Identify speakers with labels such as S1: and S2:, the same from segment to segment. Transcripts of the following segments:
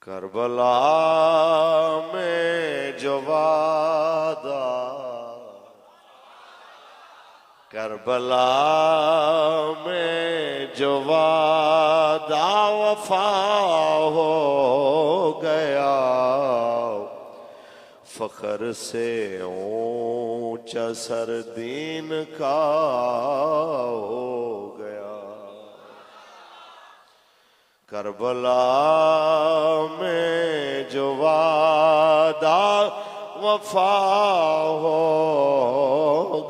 S1: Karbala में जो वादा, करबला में जो वादा वफा हो गया, फख्र से ऊंचा सर दीन का हो गया। करबला में जो वादा वफा हो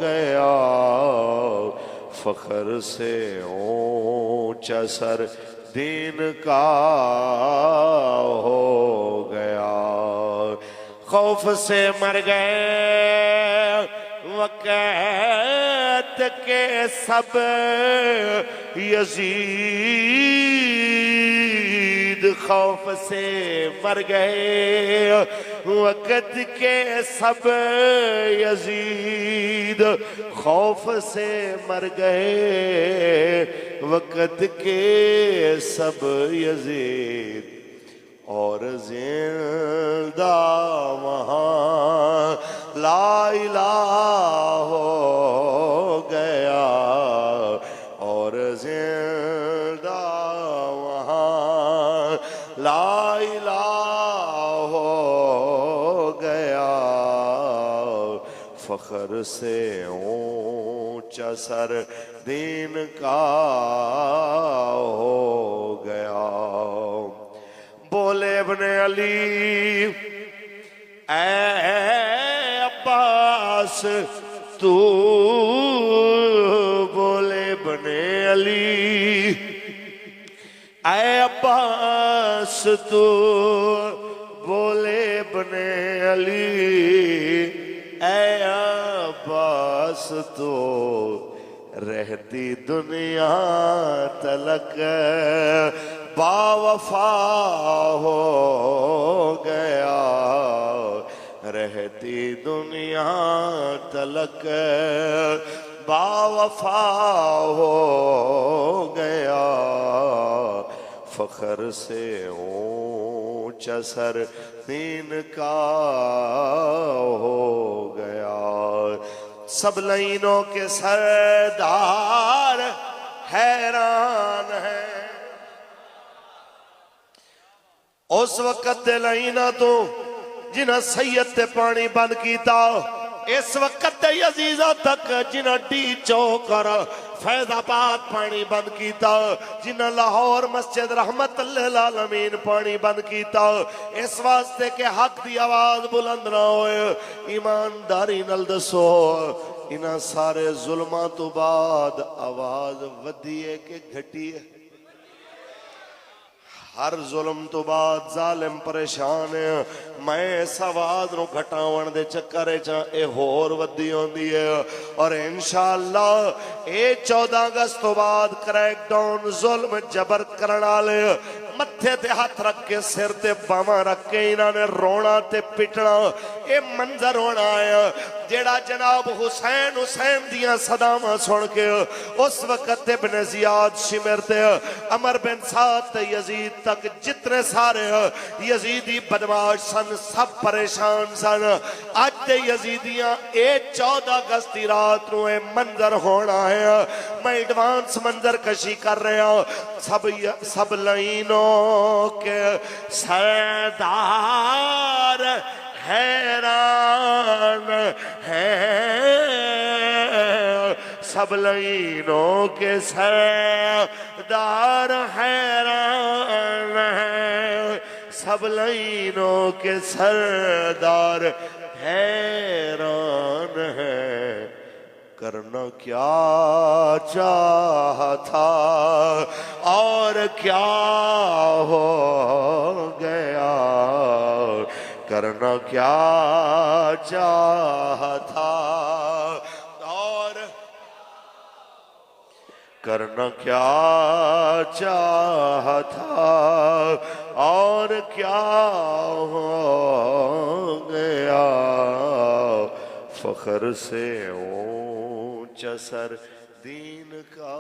S1: गया, फख्र से ऊंचा सर दीन का हो गया। खौफ से मर गए वक़्त के सब यजीद, खौफ से मर गए वक़्त के सब यजीद, खौफ से मर गए वक़्त के सब यजीद, और जिंदा वहाँ ला इलाहा हो गया, और जिंदा वहाँ ला इलाहा हो गया, फख्र से ऊंचा सर दीन का हो गया। बोले इब्ने अली ऐ अब्बास तू, बोले इब्ने अली ऐ अब्बास तू, बोले इब्ने अली ऐ अब्बास तू, रहती दुनिया तलक बावफा हो गया, रहती दुनिया तलक बावफा हो गया, फख्र से ऊंचा सर दीन का हो गया। सब लाइनों के सरदार हैरान है, उस वक़्त दे लाइना तो जिन्हें सैयद ते पानी बंद किया, इस वक़्त दे अजीज़ा तक जिन्हें डी चौकर फैजाबाद पानी बंद किया, जिन्हें लाहौर मस्जिद रहमतुल्लिल आलमीन पानी बंद किया, इस वास्ते के हक की आवाज बुलंद ना होए। ईमानदारी नाल दसो इन्हां सारे जुल्मां तो बाद आवाज वधी है कि घटी है? हर जुल्म तो बाद जालिम परेशान है। मैं इस आवाज नूं घटावन दे चक्कर च होर वधी आउंदी है, और इंशाअल्लाह ये 14 अगस्त तो बाद क्रैकडाउन जुल्म जबर करन वाले मत्थे ते हाथ रख के सिर ते बावां रख के इन्होंने रोना ते पिटना, ये मंजर होना है जेड़ा जनाब हुसैन हुसैन दियां सदावां सुन के उस वक़्त इब्ने ज़ियाद शिमर ते अमर बिन साद ते यजीद तक जितने सारे यजीदी बदमाश सन सब परेशान सन। अज दे यजीदियां ये 14 अगस्त की रात नूं ये मंजर होना है। मैं एडवांस मंजर कशी कर रहा, सब लाइनों के सरदार हैरान है, सब लाइनों के सरदार हैरान है, सब लाइनों के सरदार हैरान है। करना क्या चाहा था और क्या हो गया, करना क्या चाहा था और करना क्या चाहा था और क्या हो गया, फख्र से ऊंचा सर दीन का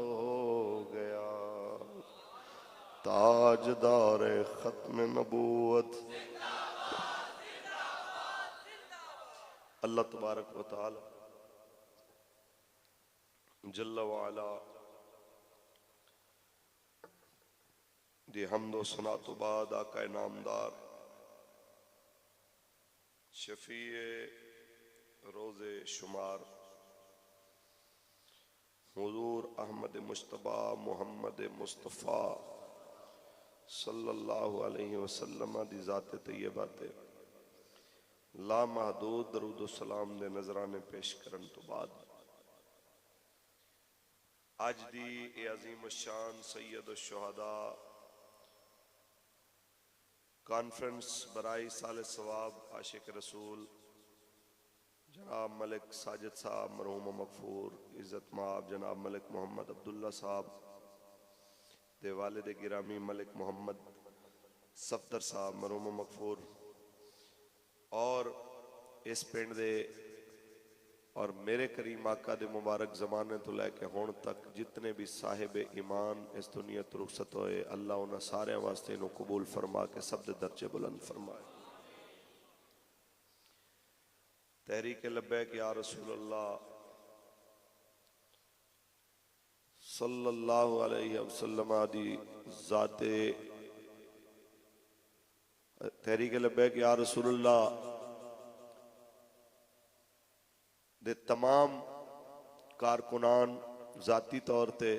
S1: हो गया। ताजदार खत्म नबूवत। अल्लाह तबारक व तआला जल्ल व अला दी हम्दो सना तो बाद आका नामदार शफीए रोज़े शुमार हुजूर अहमद मुश्तबा मोहम्मद मुस्तफ़ा सल्लल्लाहु अलैहि वसल्लम दी ज़ात तैयबा ते ला महदूद दरूद सलाम दे नजराने पेश करन तो बाद आज दी ए अजीम शान सैयद शुहदा कॉन्फ्रेंस बराई साल सवाब आशिक रसूल जनाब मलिक साजिद साहब मरहूम मगफूर इज़्ज़त माब जनाब मलिक मोहम्मद अब्दुल्ला साहब दे वालिद गिरामी मलिक मोहम्मद सफदर साहब मरहूम मगफूर और इस पिंड दे और मेरे करीम आका दे मुबारक ज़माने तो लैके हुण तक जितने भी साहिब ईमान इस दुनिया तो रुखसत होए अल्लाह उन्हां सारे वास्ते इन्हूं कबूल फरमा के सब दे दर्जे बुलंद फरमाए। तहरीक लब्बैक या रसूल अल्लाह सल्लल्लाहु अलैहि वसल्लम दी ज़ाते तहरीक लब्बैक या रसूल अल्लाह दे तमाम कारकुनान जाती तौर पे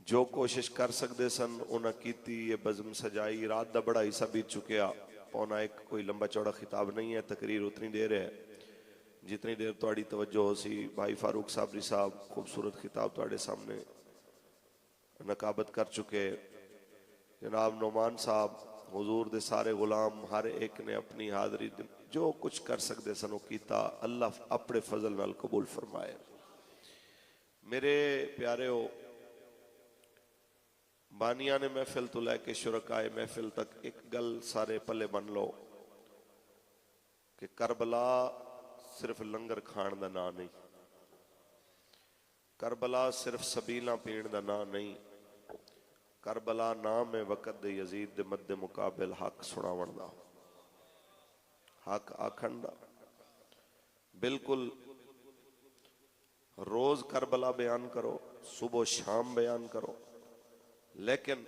S1: जो कोशिश कर सकते सन उन्हें कीती। ये बज़म सजाई रात दा बड़ा हिस्सा बीत चुकिया पौना एक कोई लंबा चौड़ा खिताब नहीं है। तकरीर उतनी देर है जितनी देर तुहाडी तवज्जो हो सी। भाई फारूक साबरी साहब खूबसूरत खिताब तुहाडे सामने नकाबत कर चुके। जनाब नोमान साहब हुजूर दे सारे गुलाम हर एक ने अपनी हाज़री जो कुछ कर सकते सन कीता। अल्लाह अपने फजल नाल कबूल फरमाए। मेरे प्यारे हो बानिया ने महफिल तो लैके शुरकाए महफिल तक एक गल सारे पले बन लो कि करबला सिर्फ लंगर खान का ना नहीं, करबला सिर्फ सबीला पीण का ना नहीं, करबला नाम है वक़्त दे यजीद दे मद्दे मुकाबिल हक सुनावन दा, हक आखण दा। बिल्कुल रोज करबला बयान करो, सुबह शाम बयान करो, लेकिन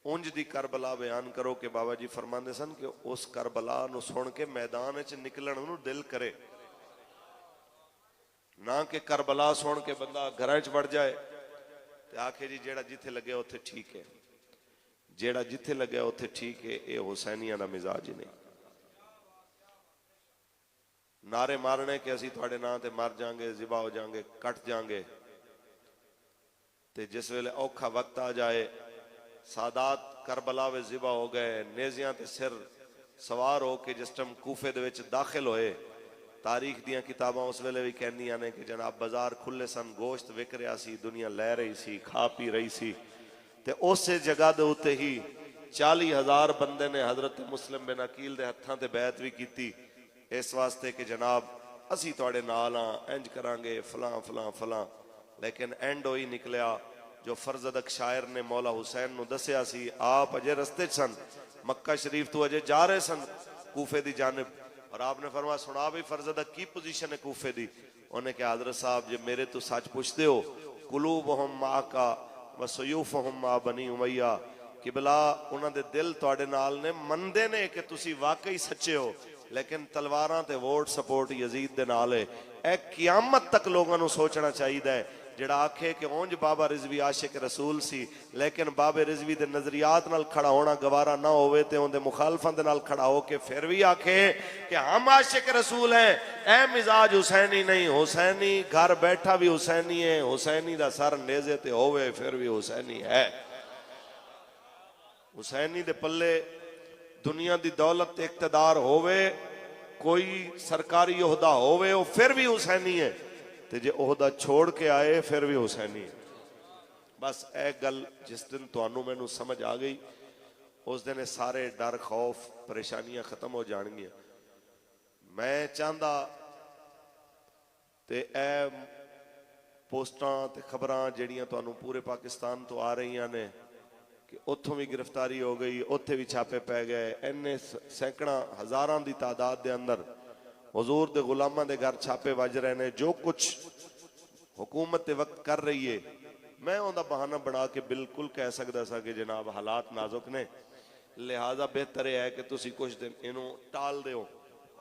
S1: उंज दी करबला बयान करो कि बाबा जी फरमाते सन कि उस करबला नूं सुन के मैदान च निकलण नूं दिल करे, ना कि करबला सुन के बंदा घर च वड़ जाए ते आखे जी जेड़ा जिथे लगे उत्थे ठीक है, जेड़ा जिथे लगे उत्थे ठीक है। ये हुसैनिया दा मिजाज ही नहीं। नारे मारने कि असी तुहाडे नां ते मर जाएंगे, जिबा हो जाएंगे, कट जाएंगे, ते जिस वेले औखा वक्त आ जाए सादात करबला वे जिबा हो गए, नेजियां ते सिर सवार हो के जिस टाइम कूफे दे विच दाखिल होए। तारीख दियां किताबां उस वेले भी कहंदियां ने कि जनाब बाजार खुले सन, गोश्त विक रहा सी, दुनिया लै रही सी, खा पी रही सी, ते उस जगह दे उत्ते ही 40,000 बंदे ने हजरत मुस्लिम बिन अकील दे हत्थां ते बैत भी कीती इस वास्ते कि जनाब असी तुहाडे नाल हां, इंज करांगे फलां फलां फलां। लेकिन एंड होई निकलिया जो फरजदक शायर ने मौला हुसैन नूं दसिया सी। आप अजे रस्ते सन, मक्का शरीफ तो अजे जा रहे सन कूफे दी जानिब, और आपने फरमाया सुना भी फरजदक की पोजीशन है कूफे दी। उन्हें कहा हजरत साहब जे मेरे तो सच पूछते हो, कुलूबहुम माका व सयूफहुम मा बनी उमैया, किबला उन्हां दे दिल तुहाडे नाल ने, मनदे ने कि तुसी वाकई सच्चे हो, लेकिन तलवारां ते वोट सपोर्ट यजीद दे नाल है। ए क़यामत तक लोगों को सोचना चाहिए। जिहड़ा आखे कि उंज बाबा रिजवी आशिक रसूल सी, लेकिन बाबे रिजवी दे नजरियात नाल खड़ा होना गवारा ना होवे ते उनदे मुखालफां दे नाल खड़ा होके फिर भी आखे कि हम आशिक रसूल हैं, ए मिजाज हुसैनी नहीं। हुसैनी घर बैठा भी हुसैनी है, हुसैनी दा सर नेजे ते होवे फिर भी हुसैनी है। हुसैनी दे पल्ले दुनिया दी दौलत इक्तदार होवे, कोई सरकारी ओहदा होवे, वो फिर भी हुसैनी है, ते जे ओहदा छोड़ के आए फिर भी हुसैनी है। बस ए गल जिस दिन तुहानू मैनू समझ आ गई उस दिन सारे डर खौफ परेशानियां खत्म हो जाएंगी। मैं चाहता ते ए पोस्टां ते खबरां जिहड़ियां तुहानूं पूरे पाकिस्तान तो आ रही ने कि उत्थों भी गिरफ्तारी हो गई, उत्थे भी छापे पै गए, इन्ने सैकड़ा हज़ारां की तादाद के अंदर हुजूर दे गुलामां दे घर छापे वज रहे ने। जो कुछ हुकूमत ते वक्त कर रही है, मैं उहदा बहाना बना के बिल्कुल कह सकदा सा कि जनाब हालात नाजुक ने, लिहाजा बेहतर है कि तुसी कुछ दिन इनू टाल दिओ।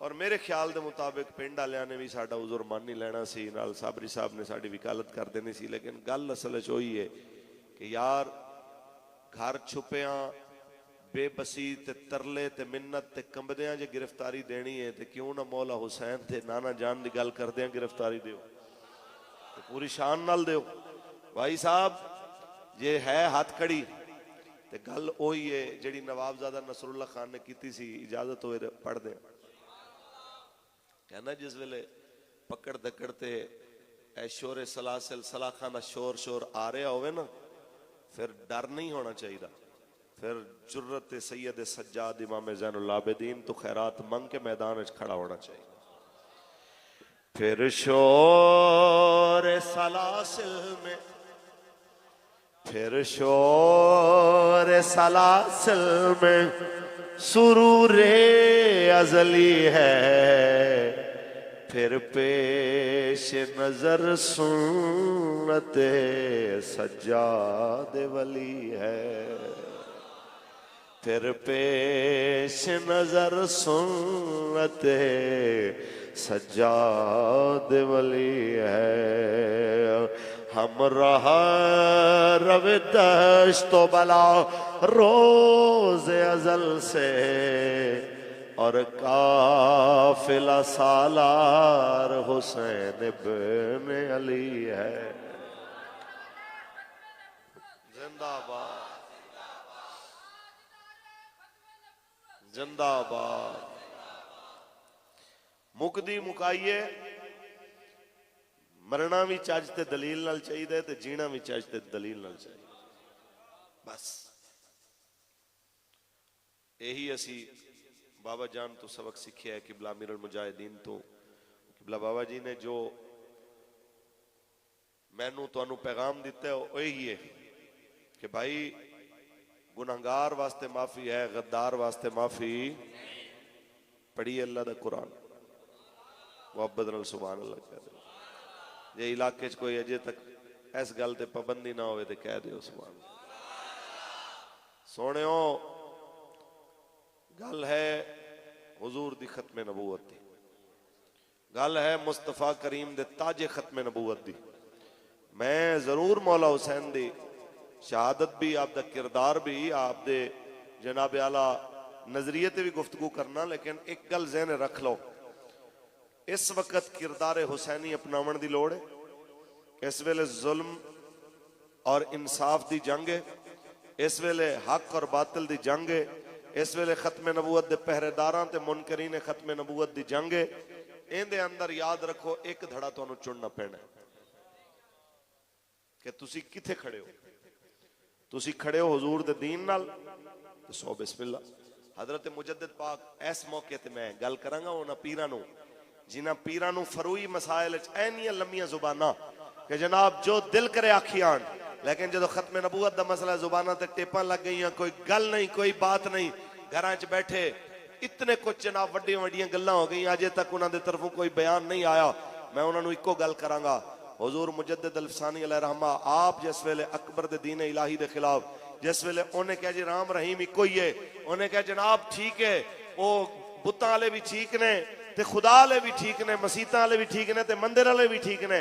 S1: और मेरे ख्याल के मुताबिक पिंड वालियां ने भी साडा उज़र मान नहीं लेना सी, नाल साबरी साहब ने साडी वकालत कर देनी सी। लेकिन गल असल च होई है कि यार घर छुपिया बेबसी ते तरले ते मिन्नत ते कंबदियां जे गिरफ्तारी देनी है तो क्यों ना मौला हुसैन ते नाना जान की गल करदे गिरफ्तारी दिओ, तो पूरी शान नाल दिओ भाई साहब। जे है हाथ कड़ी तो गल उही है जिहड़ी नवाबजादा नसरुल्ला खान ने की सी, इजाजत होए तो पढ़ दें। कहना जिस वेले पकड़ दकड़ ते शोरे सलासिल सलाखाना शोर शोर आ रहा होवे ना, फिर डर नहीं होना चाहिए, फिर जुर्रत सैयद सज्जाद इमाम ज़ैनुल आबिदीन तो खैरात मंग के मैदान में खड़ा होना चाहिए। फिर शोर सलासिल में, फिर शोर सलासिल में सुरूरे अजली है, फिर पेश नजर सुन्नते सज्जाद वली है, फिर पेश नजर सुन्नते सज्जाद वली है। हम रहा रवे दश्तो बला रोज अजल से, और काफिला सालार हुसैन इब्न अली है। जिंदाबाद जिंदाबाद। मुकदी मुकाइए, मरना भी चज ते दलील नाल चाहिए ते जीना भी चज ते दलील नाल चाहिए। बस यही असी बाबा जान तो सबक सीखिया है किबला अमीरुल मुजाहिदीन तो। किबला बाबा जी ने जो मैनू तुहानू पैगाम दिता है वही है कि भाई गुनहगार वास्ते माफी है, गद्दार वास्ते माफी। पढ़ी अल्लाह दा कुरान, मुहब्बत नाल सुभान अल्लाह कह दे। जे इलाके च कोई अजे तक इस गल ते पाबंदी ना होवे ते कह दिओ सुभान अल्लाह। सोनियो गल है हुजूर दी खत्मे नबूवत दी, गल है मुस्तफा करीम दे ताजे खत्मे नबूवत दी। मैं जरूर मौला हुसैन दी शहादत भी, आप दा किरदार भी, आप दे जनाब आला नजरिए ते भी गुफ्तगू करना, लेकिन एक गल ज़हन रख लो, इस वक्त किरदार हुसैनी अपनावन दी लोड़ है। इस वेले जुल्म और इंसाफ दी जंग है, इस वेले हक और बातिल दी जंग है, इस वेले खत्मे नबूवत दे पहरेदारां ते मुनकरीन खत्मे नबूवत दी जंग है। इहदे अंदर याद रखो एक धड़ा तुहानू चुनना पैना कि तुसी किथे खड़े हो। तुसी खड़े हो हुजूर दे दीन नाल तो सो बिस्मिल्ला। हजरत मुजद्दिद पाक इस मौके ते मैं गल करांगा उन्हां पीरां नू जिन्हां पीरां नू फरूई मसाइल च ऐनियां लम्मियां जुबानां कि जनाब जो दिल करे आखी आन, लेकिन जो खत्मे नबूवत दा मसला जुबानां ते टेपां लग गई, कोई गल नहीं, कोई बात नहीं, घरां च बैठे इतने कुछ जनाब वड्डियां वड्डियां गल्लां हो गई, अजे तक उन्हां दे तरफों कोई बयान नहीं आया। मैं उन्हां नू इक्को गल करांगा, हुजूर मुजद्दिद अल-फसानी अलैहि रहमा आप जिस वेले अकबर दे दीन इलाही दे खिलाफ, जिस वेले उन्हें कहा जी राम रहीम इक्को ही है, उन्हें कहा जनाब ठीक है वो बुतां वाले भी ठीक ने ते खुदा वाले भी ठीक ने, मसीतां वाले भी ठीक ने ते मंदिर वाले भी ठीक ने।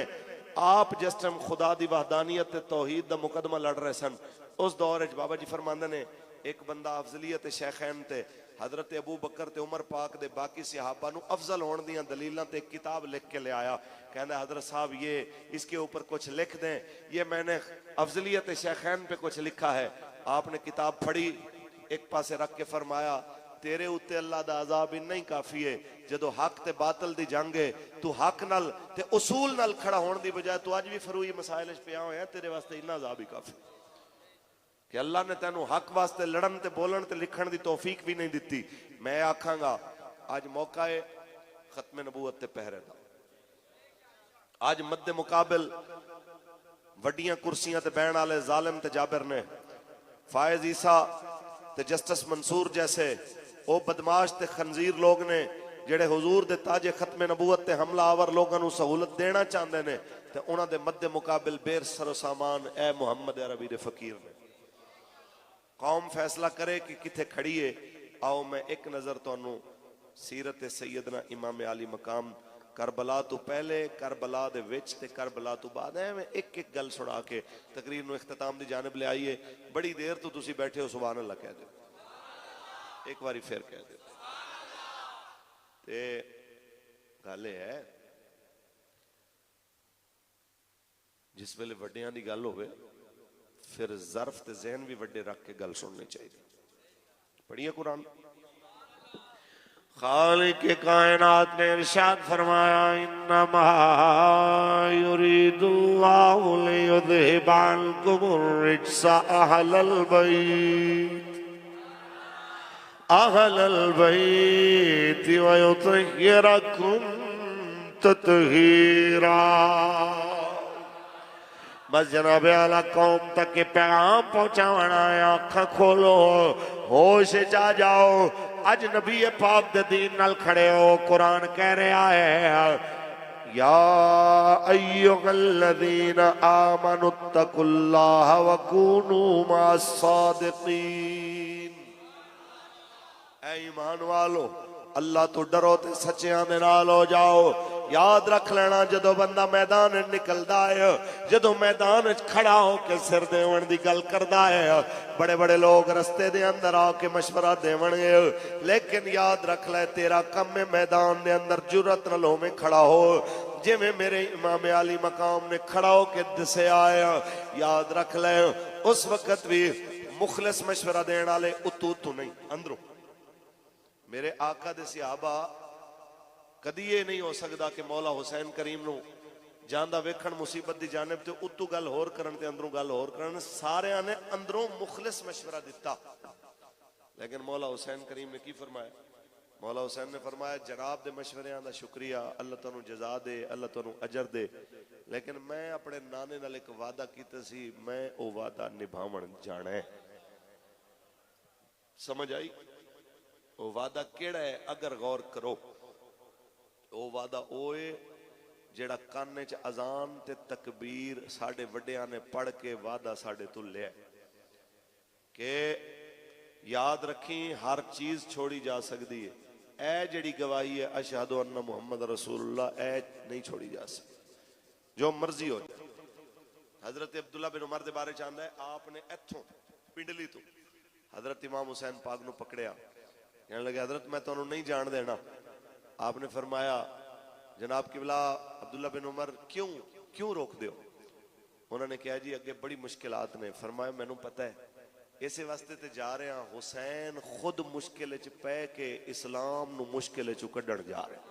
S1: आप जिस टाइम खुदा दी वहदानियत ते तौहीद दा मुकदमा लड़ रहे सन, उस दौर च बाबा जी फरमांदे ने एक बंदा अफजलियत शैखैन ते हजरत अबू बकर ते उमर पाक दे बाकी सहाबा नू अफजल होने दियां दलीलां ते किताब लिख के ले आया। कहना हजरत साहब ये इसके ऊपर कुछ लिख दें, ये मैंने अफजलियत शैखैन पे कुछ लिखा है। आपने किताब पढ़ी, एक पासे रख के फरमाया तेरे उत्ते अल्लाह दा अजाब इन्ना ही काफी है, जदों हक ते बातिल दी जंग है, तू हक नाल ते उसूल नाल खड़ा होने दी बजाय तू अज भी फरूई मसाइल च पिया होया, तेरे वास्ते इन्ना अजाब ही काफी कि अल्लाह ने तेनू हक वास्ते लड़न ते बोलन ते लिखण दी तौफीक भी नहीं दिती। मैं आखांगा अज मौका है खत्मे नबूवत ते पहरे दा, अज मद्दे मुकाबिल वड्डियां कुर्सियां ते बैण वाले जालिम ते जाबिर ने, फायज ईसा ते जस्टिस मंसूर जैसे वो बदमाश ते खंजीर लोग ने जेड़े हुजूर दे ताजे खत्मे नबूवत ते हमलावर लोगों को सहूलत देना चाहते ने, ते उन्हां दे मद्दे मुकाबिल बेर सरो सामान ए मुहम्मद अरबी दे फकीर ने। कौम फैसला करे कि किथे खड़ी है। आओ मैं एक नजर तुहानू सीरत सैयदना इमाम अली मकाम करबला तो पहले, करबला दे विच ते करबला तो बाद मैं एक एक गल सुना के तकरीर नू इख्तिताम दी जानिब ले आईए। बड़ी देर तो तुसी बैठे हो, सुभान अल्लाह कह दो, एक बारी फिर कह दो। ते गल है जिस वेले वड्डियां दी गल होवे फिर ज़र्फ ते ज़हन भी वड्डे रख के गल सुननी चाहिए। पढ़िए कुरान। खालिक कायनात ने इरशाद फरमाया, इन्नमा युरीदुल्लाहु लियुज़हिबा अन्कुमुर रिज्सा अहलल बैत व युतहिरकुम तत्हीरा। बस जनाब आला कौम तक के पैगाम पहुंचाना है। अखा खोलो, होश जा जाओ। अज नबी पाक दे दीन नाल खड़े हो। कुरान कह रहा है, या अय्युहल्लज़ीना आमनुत्तकुल्लाह व कूनू मास्सादिकीन। ऐ ईमान वालो, अल्लाह तो डरो ते सच्चियां दे नाल हो जाओ। याद रख लेना, जदों बंदा मैदान निकलदा है, जदों मैदान खड़ा होके सिर देवन दी गल करदा है, बड़े बड़े लोग रस्ते दे अंदर आके मशवरा देवणगे, लेकिन याद रख ले तेरा कम है मैदान दे अंदर जुरत नाल होवें खड़ा हो, जिवें मेरे इमाम अली मकाम ने खड़ा होके दस्या आया। याद रख ले उस वक्त भी मुखलिस मशवरा देने वाले उतू उतू नहीं, अंदरों। मेरे आका दे सहाबा कदी ये नहीं हो सकता कि मौला हुसैन करीम नू जांदा वेखण मुसीबत दी जानिब ते उतू गल होर करन ते अंदरों गल होर करन। सारियां ने अंदरों मुखलिस मशवरा दिता, लेकिन मौला हुसैन करीम ने की फरमाया? मौला हुसैन ने फरमाया, जनाब दे मशवरियां दा शुक्रिया, अल्लाह तुहानू जज़ा दे, अल्लाह तुहानू अजर दे, लेकिन मैं अपने नाने नाल एक वादा कीता सी, मैं वो वादा निभावण जाना है। समझ आई? वो वादा केड़ा है? अगर गौर करो, वो वादा ओए जेड़ा काने च अजान ते तकबीर साडे वड्डियां ने पढ़ के वादा साडे तो लिया कि याद रखी हर चीज छोड़ी जा सकती है, ऐ जेड़ी गवाही है अशहदु अन्ना मुहम्मद रसूलुल्लाह, ऐ नहीं छोड़ी जा सकती, जो मर्जी हो जाए। हजरत अब्दुल्ला बिन उमर दे बारे चाहता है, आपने इथों पिंडली तो हजरत इमाम हुसैन पाक नू पकड़िया, कहने लगे हजरत मैं तुहानू नहीं जान देना। आपने फरमाया, जनाब किबला अब्दुल्ला बिन उमर क्यों क्यों रोक दो? उन्होंने कहा जी अगे बड़ी मुश्किलात ने। फरमाया मैनू पता है, इसे वास्ते ते जा रहे हैं, हुसैन खुद मुश्किल च पै के इस्लाम नू मुश्किल चू कढ़ण जा रहे।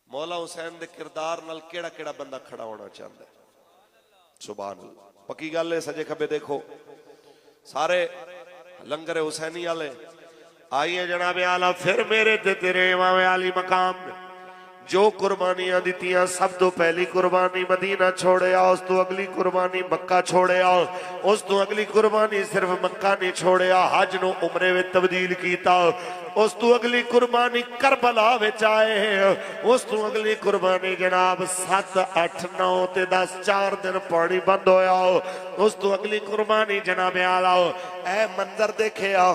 S1: मौला हुसैन दे किरदार नाल केड़ा केड़ा बंदा खड़ा होना चाहता है? सुभान अल्लाह। पक्की गल है, सजे खबे देखो सारे लंगर हुसैनी वाले आइए जनाब आला। फिर मेरे ते तेरे इमाम अली मकाम ने जो कुर्बानियां दितियां, सब तो पहली कुर्बानी मदीना छोड़िया, उस तो अगली कुर्बानी मक्का छोड़िया, उस तो अगली कुर्बानी सिर्फ मक्का नहीं छोड़िया, हज नु उमरे में तब्दील किया, उस तो अगली कुर्बानी करबला विच आए, उस तो अगली कुर्बानी जनाब 7, 8, 9 ते 10 4 दिन पानी बंद होया, उस तो अगली कुर्बानी जनाब आला ऐ मंजर देखिया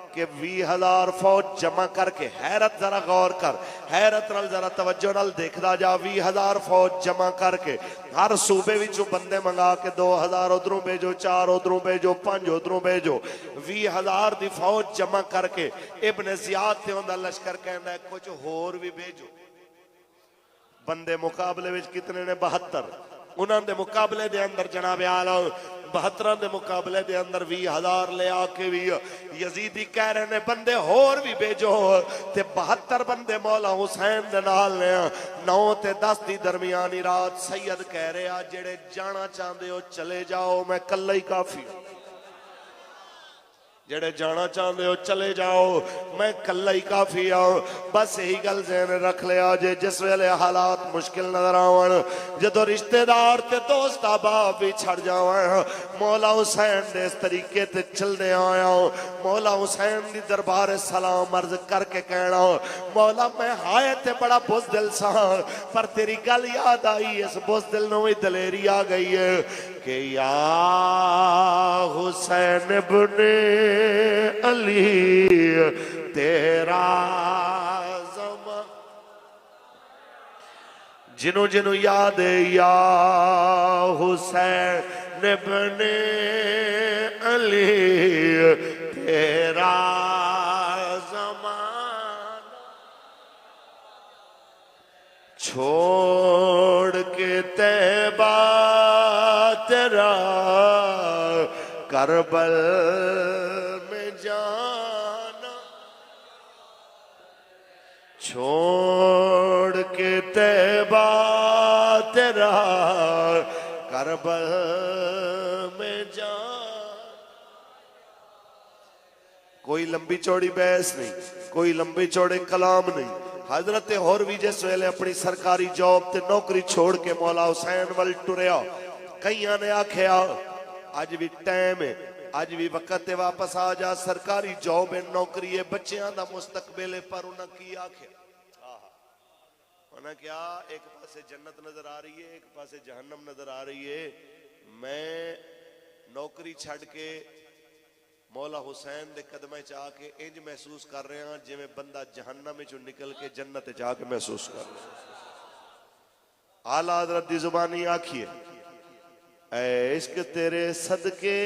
S1: कि 20,000 फौज जमा करके, हैरत जरा गौर कर, हैरत नाल जरा तवज्जो नाल देखदा जा, 20,000 फौज जमा करके हर सूबे विचों बंदे मंगा के 2,000 उधरों भेजो, 4 उधरों भेजो, 5 उधरों भेजो, 20,000 दी फौज जमा करके इब्न जियाद ते उहदा लश्कर कहंदा है कुछ होर भी भेजो। बंदे मुकाबले विच कितने ने? 72। उन्हां दे मुकाबले दे अंदर जनाब आला 72 के मुकाबले दे अंदर 20,000 ले आके भी यजीदी कह रहे ने बंदे होर भी भेजो, ते 72 बंदे मौला हुसैन दे नाल ने। 9 ते 10 की दरमियानी रात सैयद कह रहे आ जेड़े जाना चाहते हो चले जाओ, मैं कल्ला ही काफी। जेड़े जाना चाहते हो चले जाओ, मैं कल्ला ही काफी आऊं। बस यही गल ज़हन रख लिया जे जिस वेले हालात मुश्किल नजर आवन, जदों रिश्तेदार ते दोस्त अहबाब भी छड़ जावन, मौला हुसैन दे इस तरीके ते चलदे आया, मौला हुसैन दी दरबार सलाम अर्ज करके कहना, मौला मैं हाय ते बड़ा बुज़दिल सा, पर तेरी गल याद आई, इस बुज़दिल नूं भी दलेरी आ गई है कि या हुसैन इब्ने अली तेरा ज़मा, जिन्हों जिन्हों याद है या हुसैन इब्ने अली तेरा ज़माना छोड़ के तैबा तेरा करबल में जाना, छोड़ के तैबा तेरा करबल में जाना। कोई लंबी चौड़ी बहस नहीं, कोई लंबे चौड़े कलाम नहीं। हजरत होर भी जिस वेले अपनी सरकारी जॉब ते नौकरी छोड़ के मौला हुसैन वल टुरिया, कई ने आख्या अज भी टाइम है, अज भी वक्त है, वापस आ जा, सरकारी जॉब है, नौकरी है, बच्चों का मुस्तकबिल है। पर उन्हें की आख्या, उन्हें क्या, एक पासे जन्नत नजर आ रही है, एक पासे जहन्नम नजर आ रही है। मैं नौकरी छड़ के मौला हुसैन दे कदम च आके इंज महसूस कर रहा जिवें बंदा जहन्नम चों निकल के जन्नत च आके महसूस कर रहा। आला हज़रत दी जुबानी आखिए, ऐ इश्क तेरे सदके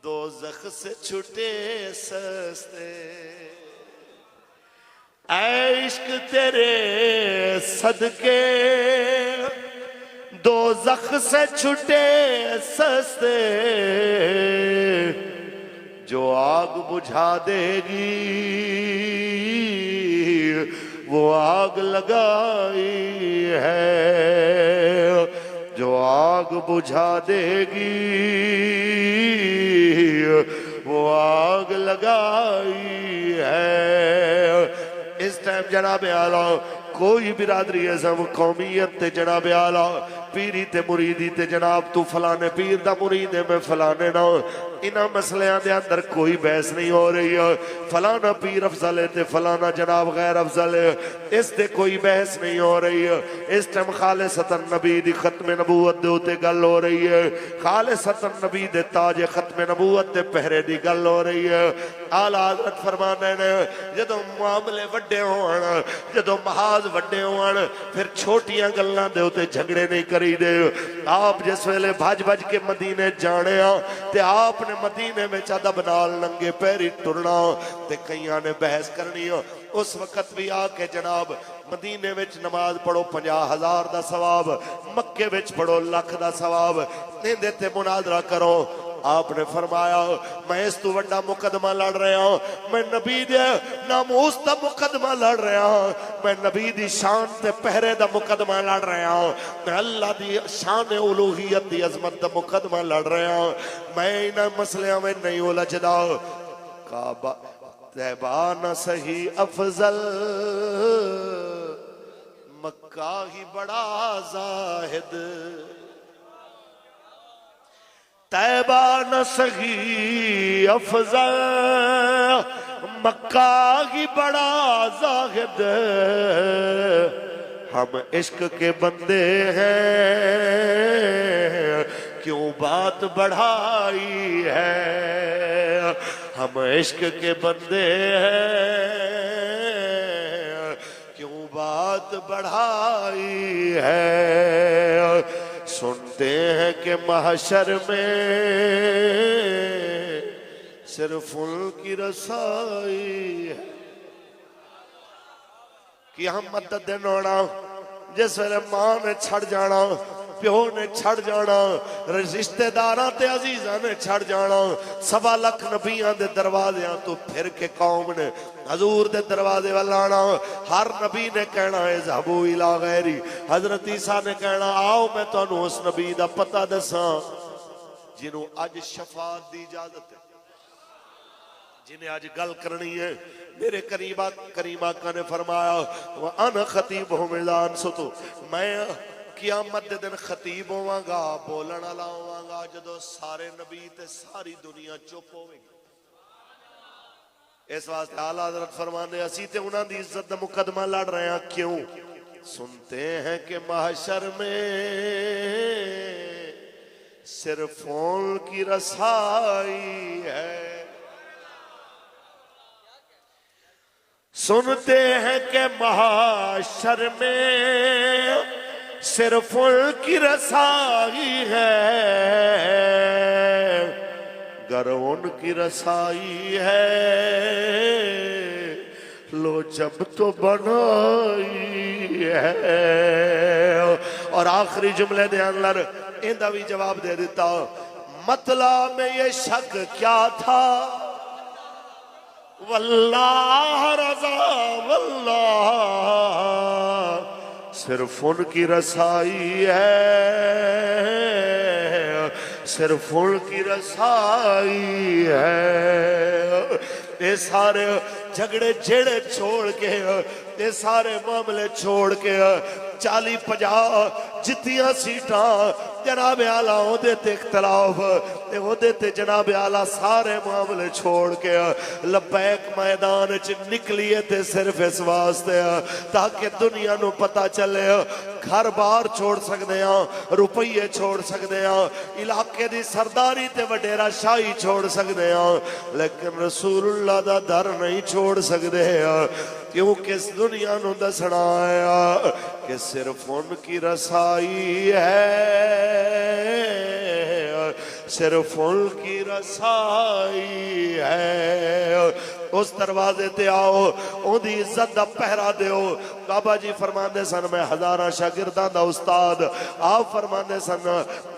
S1: दोज़ख से छुटे सस्ते, ऐ इश्क तेरे सदके दोज़ख से छुटे सस्ते, जो आग बुझा देगी वो आग लगाई है, जो आग बुझा देगी वो आग लगाई है। इस टाइम जनाब आला कोई बिरादरी अज़म कौमियत ते जनाब आला पीरी ते मुरीदी ते जनाब तू फलाने पीर दा मुरीद है मैं फलाने ना, इन्हां मसलियां दे अंदर कोई बहस नहीं हो रही है। फलाना पीर अफजल है ते फलाना जनाब गैर अफजल है, इस ते कोई बहस नहीं हो रही है। इस टाइम खालिसतन नबी दी खत्म नबूवत दे उत्ते गल हो रही है, खालिसतन नबी दे ताज खत्म नबूवत ते पहरे दी गल हो रही है। आला हज़रत फरमाने ने जदों मामले वड्डे होण, जदों महाज वड्डे होण, फिर छोटियां गल्लां दे उत्ते झगड़े नहीं करी दे। आप जिस वेले भज भज के मदीने जाने आ ते आपने मदीने में अदब नाल नंगे पैरी टुरना ते कईयां ने बहस करनी हो। उस वक्त भी आके जनाब मदीने में नमाज पढ़ो 50,000 दा सवाब, मक्के विच पढ़ो लाख दा सवाब, इहदे ते मुनाजरा करो। आपने फरमाया मैं इस तू वड्डा मुकदमा लड़ रहा हूं, मैं नबी दे नामूस दा मुकदमा लड़ रहा हूं, मैं नबी दी शान ते पहरे दा मुकदमा लड़ रहा हूं, मैं अल्लाह दी शान उलूहियत दी अजमत दा मुकदमा लड़ रहा हूं। मैं इन मसलियां में नहीं उलझदा। काबा तैबा न सही अफजल, मक्का ही बड़ा जाहिद, तैबा न सही अफजल, मक्का ही बड़ा जाहिद, हम इश्क के बंदे हैं क्यों बात बढ़ाई है, हम इश्क के बंदे हैं क्यों बात बढ़ाई है। सुनते हैं कि महशर में सिर्फ उनकी रसाई है कि हम मदद देन होना। जिस वेले मां ने छड़ जाना, प्यो ने छड़ जाना, रिश्तेदार ते अजीजा ने छड़ जाना, 1.25 लाख नबियां दे दरवाज़ियां तो फिर के कौम ने हजूर दे दरवाजे वाल आना। हर नबी ने कहना है ज़हबू इला गैरी, हजरत ईसा ने कहना आओ मैं तुहानू उस नबी दा पता दसा जिन्हों अज शफात की इजाजत है, जिन्हें आज गल करनी है। मेरे करीम आका ने फरमाया अन खतीब होमिलान सुतो, मैं कियामत दे दिन खतीब होवांगा, बोलण वाला होवांगा जदों सारे नबी ते सारी दुनिया चुप होवेगी। इस वास्ते आला हज़रत फरमाने असी ते उन्हां दी इज्जत दा मुकदमा लड़ रहे हैं। क्यों? सुनते हैं कि महशर में सिर्फ उनकी रसाई है, सुनते हैं कि महशर में सिर्फ उनकी रसाई है, गर उनकी रसाई है लो जब तो बनाई है। और आखिरी जुमले दे अंदर इंदा भी जवाब दे दिता, मतलब में ये शक क्या था, वल्लाह रज़ा वल्लाह सिर्फ उनकी रसाई है, सिर्फ उनकी रसाई है। ये सारे झगड़े जेड़े छोड़ के, ये सारे मामले छोड़ के 40-50 जितियां सीटा जनाब आला ओदे ते इख्तलाफ ते ओदे ते जनाब आला सारे मामले छोड़ के लबैक मैदान च निकलिए ते सिर्फ इस वास्ते ताकि दुनिया नू पता चले घर बार छोड़ सकते हैं, रुपये छोड़ सकते हैं, इलाके की सरदारी ते वडेरा शाही छोड़ सकते हैं, लेकिन रसूलुल्लाह दा दर नहीं छोड़ सकते। क्योंकि इस दुनिया नू दसना आया कि सिर्फ उनकी रसाई है, सिर्फ उनकी रसाई है। उस दरवाजे ते आओ, उनकी इज्जत का पहरा दो। बाबा जी फरमाते सन मैं हजारा शागिर्दां दा उस्ताद। आप फरमाते सन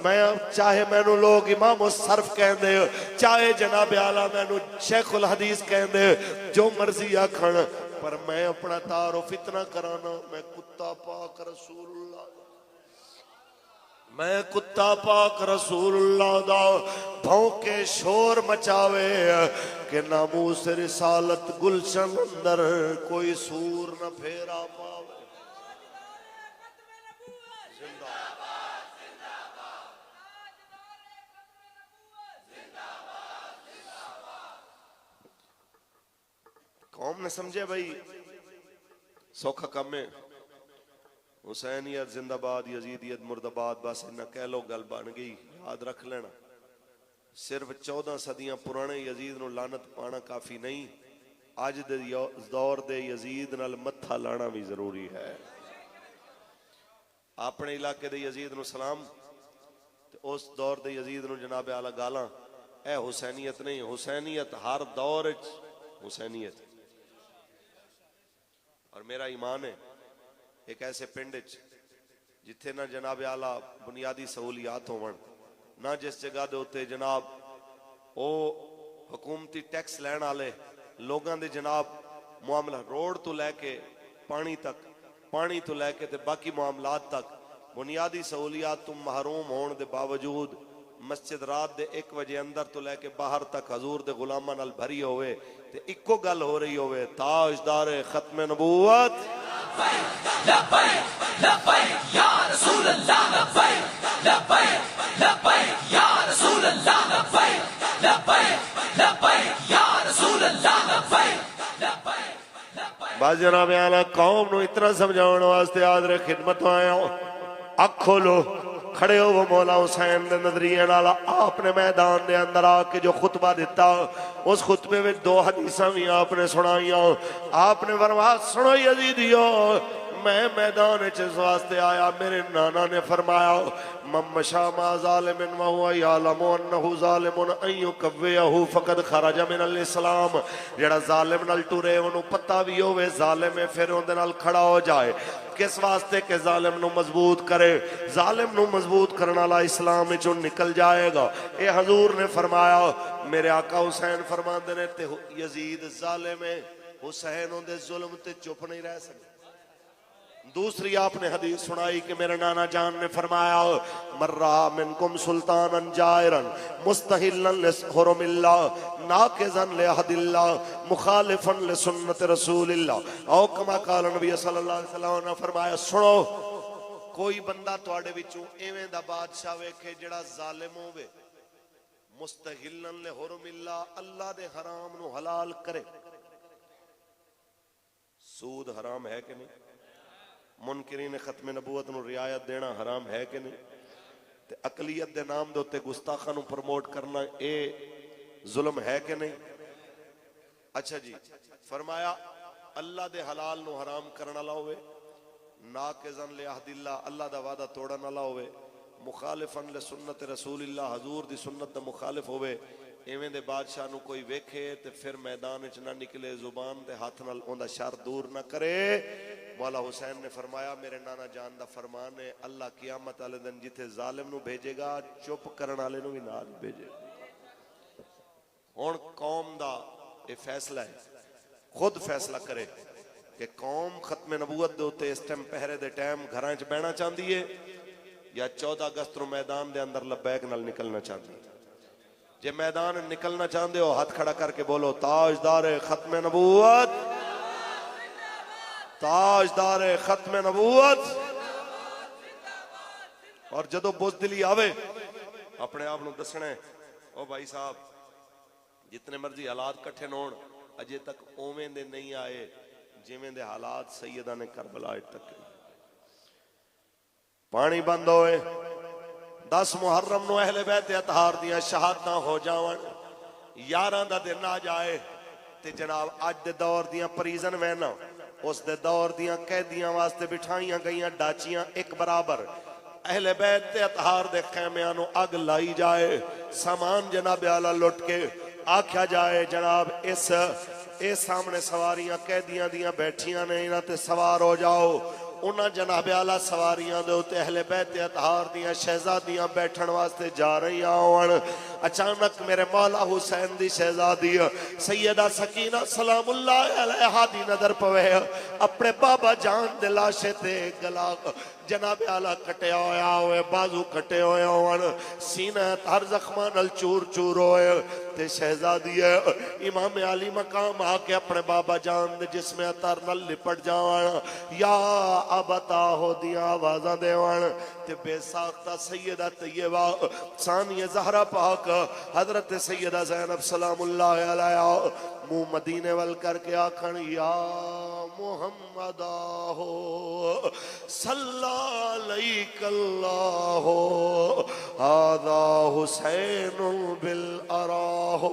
S1: मैं चाहे मैनू लोग इमाम सर्फ कहते, चाहे जनाब आला मैनू शेखुल हदीस कहते, जो मर्जी आखण, पर मैं अपना तारुफ इतना कराना, मैं कुत्ता पाक रसूलुल्लाह, मैं कुत्ता पाक रसूलुल्लाह दा भौंके शोर मचावे कि नामूस रिसालत गुलशन अंदर कोई सूर न फेरा पावे। कौम ने समझे भाई सौखा कम है, हुसैनियत जिंदाबाद, यजीदियत मुर्दाबाद, बस इन्ना कह लो गल बन गई। याद रख लेना, सिर्फ 14 सदियां पुराने यजीद नूं लानत पाना काफी नहीं, अज दे दौर दे यजीद नाल मत्था लाना भी जरूरी है। अपने इलाके दे यजीद नूं सलाम ते उस दौर दे यजीद नूं जनाब आला गालां, ए हुसैनियत नहीं। हुसैनियत हर दौर च हुसैनियत। और मेरा ईमान है एक ऐसे पिंड जिथे ना जनाब आला बुनियादी सहूलियात होवन, ना जिस जगह के उत्ते जनाब ओ हुकूमती टैक्स लैण वाले लोगों के जनाब मामला रोड तो लैके पानी तक, पानी तो लैके ते बाकी मामलात तक बुनियादी सहूलियात तुम महरूम होने के बावजूद मस्जिद रात दे 1 बजे अंदर तो लैके बाहर तक हजूर दे गुलामां नाल भरी होवे ते इक्को गल हो रही होवे, ताजदार खत्म नबूवत बस जनाब आला कौम नू इतना समझाने वास्ते आदर खिदमत आया। अख खोलो, खड़े हो वो मौला हुसैन दे नजरिए नाल आपने मैदान दे अंदर आके जो खुतबा दिता, उस खुतबे में 2 हदीसां भी आपने सुनाइया। आपने फरमाया सुनो यजीदियो, मैं मैदान इस वास्ते आया, मेरे नाना ने फरमाया मम्मशा मा ज़ालिमिन व हुवा यअलमु अन्नहु ज़ालिमुन अन युकव्विहु फ़क़द खरज मिनल इस्लाम। जेड़ा ज़ालिम नाल टुरे उन्होंने पता भी होवे ज़ालिम है, फिर उहदे नाल खड़ा हो जाए। किस वास्ते के ज़ालिम नू मजबूत करे, ज़ालिम नू मजबूत करने वाला इस्लाम विचों निकल जाएगा। ये हजूर ने फरमाया, मेरे आका हुसैन फरमाते ने ते यजीद ज़ालिम है, हुसैन उहदे जुल्म ते चुप नहीं रह सकते। दूसरी आपने हदीस सुनाई कि मेरे नाना जान ने फरमाया, मर्रा मिनकुम सुल्तानन जायरन मुस्तहिल्लन लिहुरुमिल्ला नाकिज़न लिअहदिल्लाह मुखालिफन लिसुन्नत रसूलिल्लाह औ कमा क़ाल नबी सल्लल्लाहु अलैहि वसल्लम ने फरमाया, सुनो कोई बंदा तुहाडे विचों एवें दा बादशाह वेखे जिहड़ा जालिम होवे, मुस्तहिल्लन लिहुरुमिल्ला अल्लाह दे हराम नु हलाल करे। सूद हराम है कि नहीं? मुनकिरीन खत्म नबूवत नु रियायत देना हराम है कि नहीं? ते अकलीयत दे नाम दे उत्ते गुस्ताखां नु प्रमोट करना ए जुल्म है कि नहीं? अच्छा जी, फरमाया अल्लाह दे हलाल नु हराम करने वाला होवे, नाकिज़न लिअहदिल्लाह अल्लाह दा वादा तोड़न वाला होवे, मुखालिफन ले सुन्नत रसूलिल्लाह हजूर दी सुन्नत दा मुखालिफ होवे, एवें दे बादशाह नु कोई वेखे ते फिर मैदान च ना निकले, जुबान दे हाथ नाल ओंदा शर दूर ना करे। मौला हुसैन ने फरमाया, मेरे नाना जान दा फरमान है, अल्लाह कियामत वाले दिन जिथे जालिम नु भेजेगा चुप करन वाले नु भी नाल भेजेगा। हुण कौम दा ये फैसला है, खुद फैसला करे कि कौम खत्म नबूवत दे उत्ते इस टाइम पहरे दे टाइम घरां च बहना चाहती है या 14 अगस्त नु मैदान दे अंदर लबैक नाल निकलना चाहती है। जे मैदान निकलना चाहते हो हाथ खड़ा करके बोलो, ताजदार खत्म नबूवत, ताजदार खत्म नबूवत। और जदों बुज़दिली आवे अपने आप नूं दसना है, ओ भाई साहब जितने मर्जी हालात कट्ठे होण अजे तक ओवें दे नहीं आए जिवें दे हालात सैयदा ने करबला तक। पानी बंद होए, 10 मुहर्रम नु अहले बैत अतहार दियां शहादतां हो जावन, 11 दा दिन आ जाए ते जनाब अज दे दौर दियां प्रिजन वैनां उस दे दौर दियां कैदियां वास्ते बिठाईयां गईयां डाचियां एक बराबर। अहले बैत ते अतहार दे खैमियां नु अग लाई जाए, सामान जनाब आला लुट के आख्या जाए जनाब इस सामने सवारियां कैदियां दियां बैठियां ने, इन्हां ते सवार हो जाओ। उन्हां जनाब आला सवारियां दे उत्ते अहले बैत अतहार दियां शहजादियां बैठण वास्ते जा रही होवन। अचानक मेरे मौला हुसैन दी शहजादी सैयदा सकीना सलामुल्लाह अलैहा दी नजर पवे, अपने बाबा जान दे लाशे ते गला जनाब आला कटिया होया होए, बाजू कटे होए होवन, सीना हर जख्मां नाल चूर चूर होए ते शहजादी इमाम अली मकाम आके अपने बाबा जान दे जिसमें अतर नाल लिपट जावन, या अबता हो दियां आवाज़ां देवन ते बेसाख्ता सैयदा तैयबा सानिया ज़हरा पाक हजरत सैयदा ज़ैनब सलामुल्लाह अलैहा मुंह मदीने वल करके आखन, या मुहम्मद हो सल्लल्लाहु अलैहि हादा हुसैनुल बिल अराहो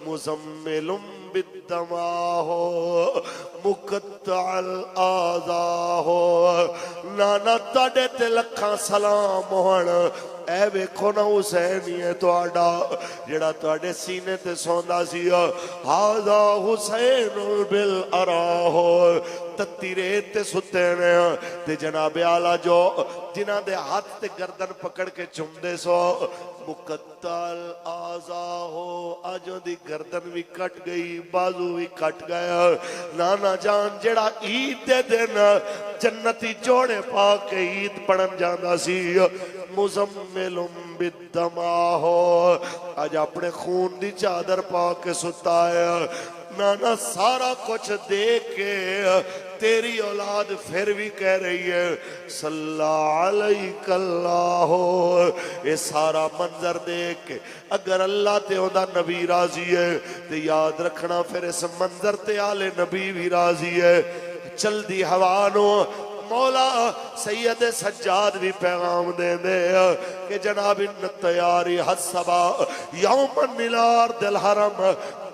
S1: मुज़म्मिलुम बिद्दमाहो मुक़त्तअल आज़ाहो। नाना ताडे ते लखां सलाम होण, ऐ वेखो ना हुसैन ही है तुहाडा जेड़ा तुहाडे सीने ते सौंदा सी। हाज़ा हुसैनुल बिल अराहो, तत्ती रेत ते सुते ने ते जनाबे आला जो जिन्हां दे हाथ ते गर्दन पकड़ के चुमदे सो, मुकत्तल आज़ा हो, अज दी गर्दन भी कट गई, बाजू भी कट गया। नाना जान जेड़ा ईद दे दिन जन्नती जोड़े पा के ईद पढ़न जांदा सी, मुज़म्मिलुम बिद्दमा हो, अज अपने खून दी चादर पा के सुता है। नाना सारा कुछ देख के तेरी औलाद फिर भी कह रही है सल्लल्लाहु अलैहि हो। ये सारा मंजर देख के अगर अल्लाह ते ओदा नबी राजी है तो याद रखना फिर इस मंजर ते आले नबी भी राजी है। चलदी हवा नो मौला सैयद सज्जाद भी पैगाम दे दे कि जनाब इन तैयारी हसबा यौमन निलार दिल हरम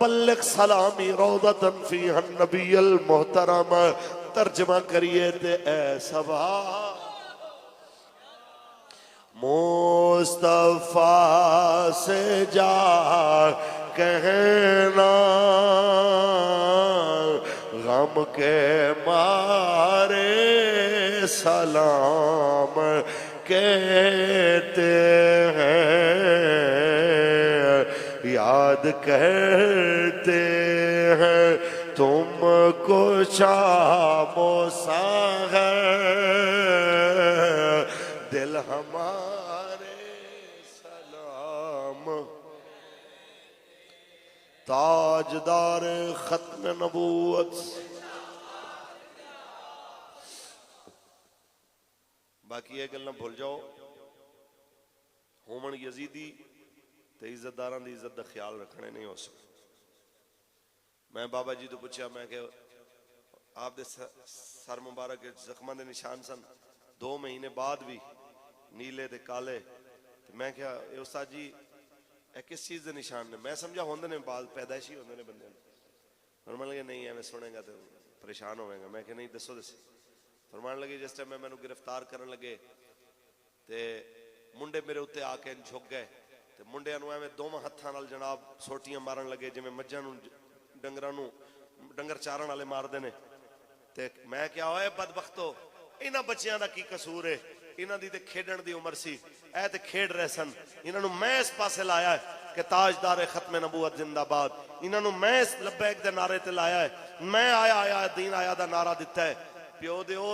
S1: बल्लिक सलामी रौदतन फीहन नबील मोहतरम। तर्जमा करिए ते ऐ सबा मुस्तफा से जा कहना गम के मारे सलाम कहते हैं, याद करते हैं तुमको शामो सागर दिल हमारे सलाम। ताजदार खत्म नबूवत। बाकी ये गल्लां भुल जाओ। होमन यजीदी ते इज्जतदारां दी इज्जत दा ख्याल रखने नहीं हो सकता। मैं बाबा जी तो पूछा, मैं कि आप दे सर मुबारक जख्मां दे निशान सन 2 महीने बाद भी नीले ते काले। ते मैं क्या उस्ताद जी ए किस चीज दे निशान ने? मैं समझा होंदे ने बाल पैदाइशी होंदे ने बंदे। फरमान लगे नहीं एवं सुनेगा तो परेशान होवेगा। मैं कि नहीं दसो दसी। फरमान लगे जिस टाइम मैं मैनू गिरफ्तार करन लगे ते मुंडे मेरे उत्ते आके झुक गए ते मुंडियां नूं एवें दोवां हत्थां नाल जनाब सोटियां मारन लगे जिवें मज्जां नूं डंगरां नूं डंगर चारण वाले मारदे ने। ते मैं क्या होए बदबख्तो, इन्हां बच्चियां दा की कसूर है? इन्हां दी ते खेडण दी उम्र सी, ऐ ते खेड रहे सन। इन्हां नूं मैं इस पासे लाया है कि ताजदार खत्म नबूवत जिंदाबाद। इन्हां नूं मैं इस लब्बैक दे नारे ते लाया है। मैं आया आया दीन आया दा नारा दिता है। प्यो दिओ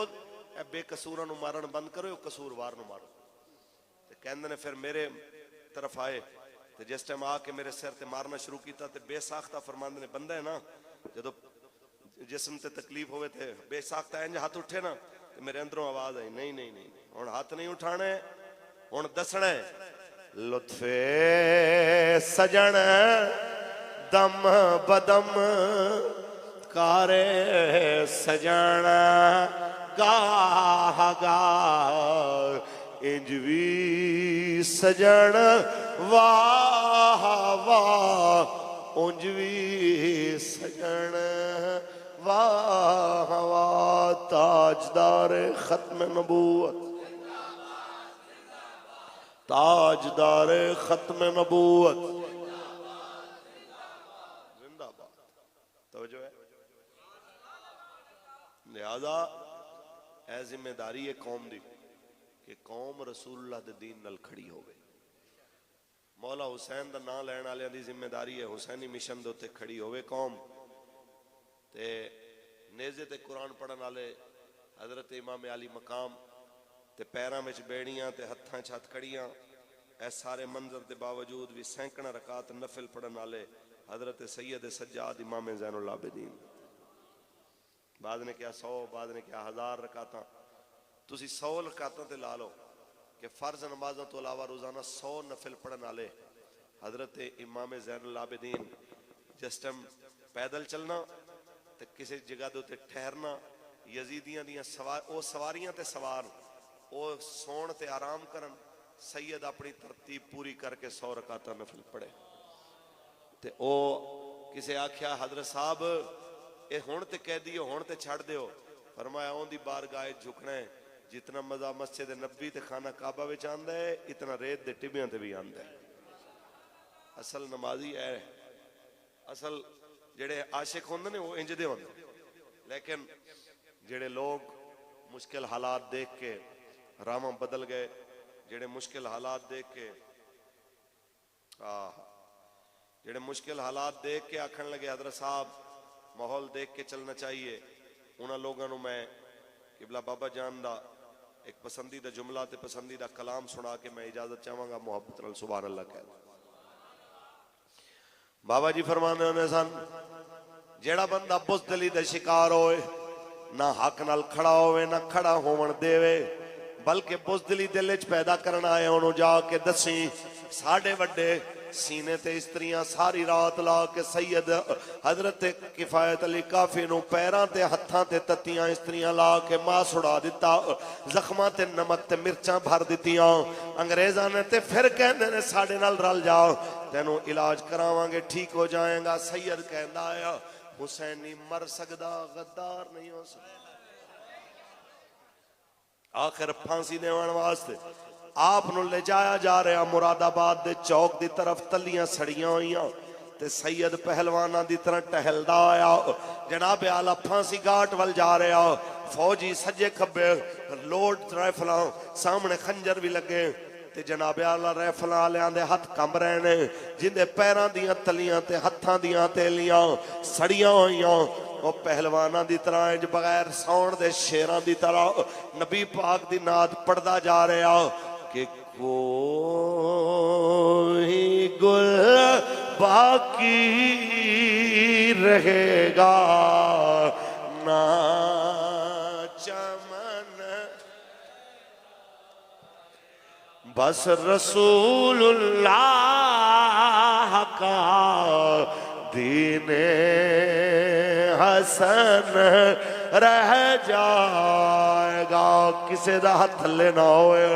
S1: ए बेकसूरां नूं मारन बंद करो, कसूरवार नूं मारो। ते कहंदे ने फिर मेरे तरफ आए ते जिस टाइम आके मेरे सिर ते मारना शुरू किया ते बेसाख्ता फरमांदे ने बंदा है ना जदों जिस्म ते तकलीफ होवे ते बेसाख्ता इंज हाथ उठे ना ते मेरे अंदरों आवाज आई नहीं नहीं नहीं हुण हाथ नहीं उठाने, हुण दसना लुत्फे सजन दम बदम कारे सजन गाह गाह इंज भी सजन वाह वाह उंज भी सजन वाह वाह। ताजदार खत्म नबूवत, ताजदार खत्म नबूवत जिंदाबाद। तवज्जो है। लिहाजा ए जिम्मेदारी है कौम दी कि कौम रसूलुल्लाह दे दीन नाल खड़ी होवे। मौला हुसैन दा नाम लैण वालियां दी जिम्मेदारी है हुसैनी मिशन दे उत्ते खड़ी होवे कौम। ते नेज़े ते कुरान पढ़न वाले हजरत इमाम अली मकाम ते पैरां विच बेड़ियां ते हत्थां च हथकड़ियां, ए सारे मंजर के बावजूद भी सैकड़ा रकात नफिल पढ़न वाले हजरत सैयद सज्जाद इमाम ज़ैनुल आबिदीन। बाद ने क्या 100, बाद ने क्या 1000 रकातां। तुसी 100 रकातां ते ला लो कि फर्ज नमाज़ों तो अलावा रोजाना 100 नफिल पढ़न वाले हजरत इमाम ज़ैनुल आबिदीन जिस टाइम पैदल चलना तो किसी जगह के उत्ते ठहरना, यजीदियां दियां सवारियां ते सवार वो सौण ते आराम करन, सैयद अपनी तरतीब पूरी करके 100 रकातां नफिल पढ़े। ते ओ किसे आख्या हजरत साहब ये हुण ते कह दियो हुण ते छड़ दियो। फरमाया ओंदी बारगाह झुकना है जितना मजा मस्जिद नबी ते खाना काबा विच आंदा है इतना रेत दे टिबियां ते भी आंदा है। असल नमाजी है, असल जेड़े आशिक होंदे ने वो इंज दे होंदे। लेकिन जेड़े लोग मुश्किल हालात देख के रामा बदल गए, जेड़े मुश्किल हालात देख के जेड़े मुश्किल हालात देख के आखन लगे हजरत साहब माहौल देख के चलना चाहिए, उन्होंने लोगों को मैं किबला बाबा जान दा एक पसंदीदा जुमला ते पसंदीदा कलाम सुना के मैं इजाजत चाहवांगा। मुहब्बत नाल सुभान अल्लाह कह। बाबा जी फरमाने होने सन जेड़ा बंदा बुज़दिली दे शिकार होए ना हक नाल खड़ा होवे ना खड़ा होवन देवे, बल्कि बुज़दिली दिल च पैदा करना है उन्होंने जाके दसी। साढ़े वड्डे सीने ते स्त्रियां सारी रात ला के सैयद हजरत किफायत अली काफी नूं पैरां ते हत्थां ते तत्तियां स्त्रियां ला के मां सुड़ा दिता, जख्मां ते नमक ते मिर्चां भर दित्तियां। अंग्रेजां ने ते फिर कहंदे ने साडे नाल रल जाओ तेनू इलाज करावांगे ठीक हो जाएगा। सैयद कहंदा है हुसैन नहीं मर सकदा, गद्दार नहीं हो सकदा। आखिर फांसी देवन वास्ते आप ले जाया जा रहा मुरादाबाद दे चौक दी तरफ, तलियां सड़ियां हुई ते सैयद पहलवाना दी तरह टहलदा आया जनाब आला फांसी घाट वल जा रहा। फौजी सज्जे खब्बे लोड राइफल सामने खंजर भी लगे ते जनाब आला राइफल वालियां दे हथ कंब रहे ने, जिंदे पैरां दियां तलियां ते हत्थां दियां तेलियां सड़ियां हुई ਉਹ ਪਹਿਲਵਾਨਾਂ ਦੀ ਤਰ੍ਹਾਂ ਇੰਜ ਬਗੈਰ ਸੌਣ ਦੇ ਸ਼ੇਰਾਂ ਦੀ ਤਰ੍ਹਾਂ ਨਬੀ ਪਾਕ ਦੀ ਨਾਤ ਪੜਦਾ ਜਾ ਰਿਹਾ कि कोई गुल बाकी रहेगा ना चमन बस रसूलुल्लाह का दीने हसन रह जाएगा। किसे दा हथ थले ना होए